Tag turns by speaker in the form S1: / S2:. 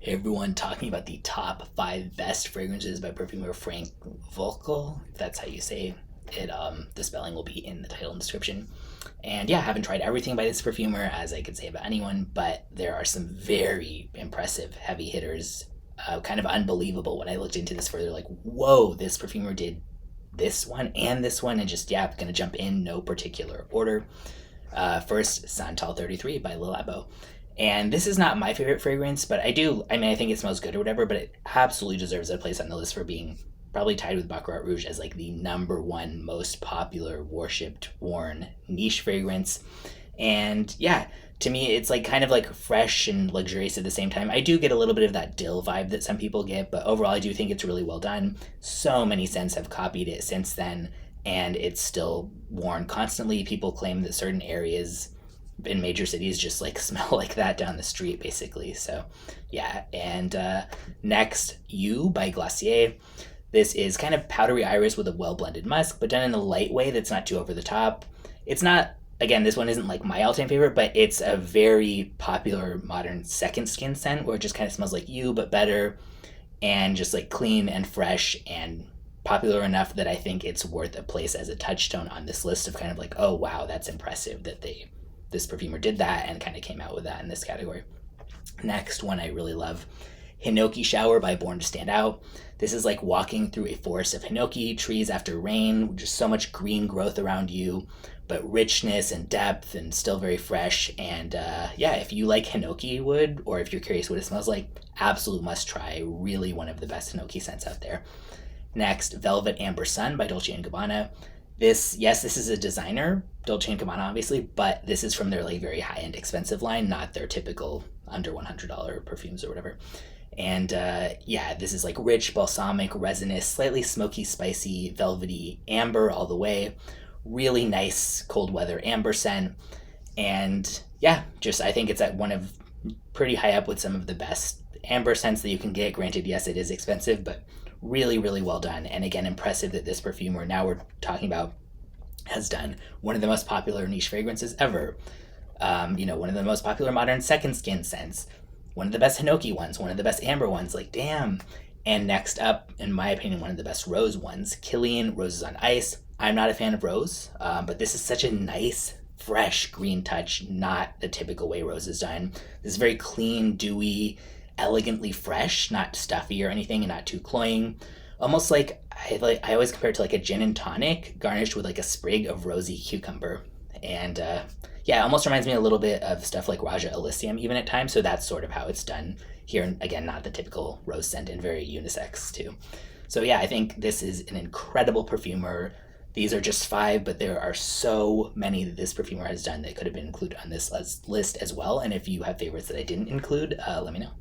S1: everyone talking about the top 5 best fragrances by perfumer Frank Voelkl, if that's how you say it. The spelling will be in the title and description. And yeah, I haven't tried everything by this perfumer, as I could say about anyone, but there are some very impressive heavy hitters. Kind of unbelievable when I looked into this further, like, whoa, this perfumer did this one, and just, yeah, gonna jump in no particular order. First, Santal 33 by Labo. And this is not my favorite fragrance, but I think it smells good or whatever, but it absolutely deserves a place on the list for being probably tied with Baccarat Rouge as like the #1 most popular, worshipped, worn niche fragrance. And yeah, to me, it's like kind of like fresh and luxurious at the same time. I do get a little bit of that dill vibe that some people get, but overall, I do think it's really well done. So many scents have copied it since then, and it's still worn constantly. People claim that certain areas in major cities just like smell like that down the street, basically. So yeah. And next, You by Glossier. This is kind of powdery iris with a well-blended musk, but done in a light way that's not too over the top. It's not, again, this one isn't like my all-time favorite, but it's a very popular modern second skin scent where it just kind of smells like You, but better, and just like clean and fresh and popular enough that I think it's worth a place as a touchstone on this list of kind of like, oh wow, that's impressive that this perfumer did that and kind of came out with that in this category. Next one I really love, Hinoki Shower by Born to Stand Out. This is like walking through a forest of hinoki trees after rain, just so much green growth around you, but richness and depth and still very fresh. And yeah, if you like hinoki wood, or if you're curious what it smells like, absolute must try. Really one of the best hinoki scents out there. Next, Velvet Amber Sun by Dolce & Gabbana. This is a designer, Dolce & Gabbana obviously, but this is from their like very high-end expensive line, not their typical under $100 perfumes or whatever. And yeah, this is like rich, balsamic, resinous, slightly smoky, spicy, velvety amber all the way. Really nice cold weather amber scent. And yeah, just I think it's at one of pretty high up with some of the best amber scents that you can get. Granted, yes, it is expensive, but really, really well done. And again, impressive that this perfumer now we're talking about has done one of the most popular niche fragrances ever. One of the most popular modern second skin scents. One of the best hinoki ones, one of the best amber ones, like damn. And next up, in my opinion, one of the best rose ones, Kilian Roses on Ice. I'm not a fan of rose, but this is such a nice, fresh green touch, not the typical way rose is done. This is very clean, dewy, elegantly fresh, not stuffy or anything, and not too cloying. Almost like I always compare it to like a gin and tonic garnished with like a sprig of rosy cucumber. And yeah, it almost reminds me a little bit of stuff like Raja Elysium even at times, so that's sort of how it's done here. And again, not the typical rose scent, and very unisex too. So yeah, I think this is an incredible perfumer. These are just 5, but there are so many that this perfumer has done that could have been included on this list as well. And if you have favorites that I didn't include, let me know.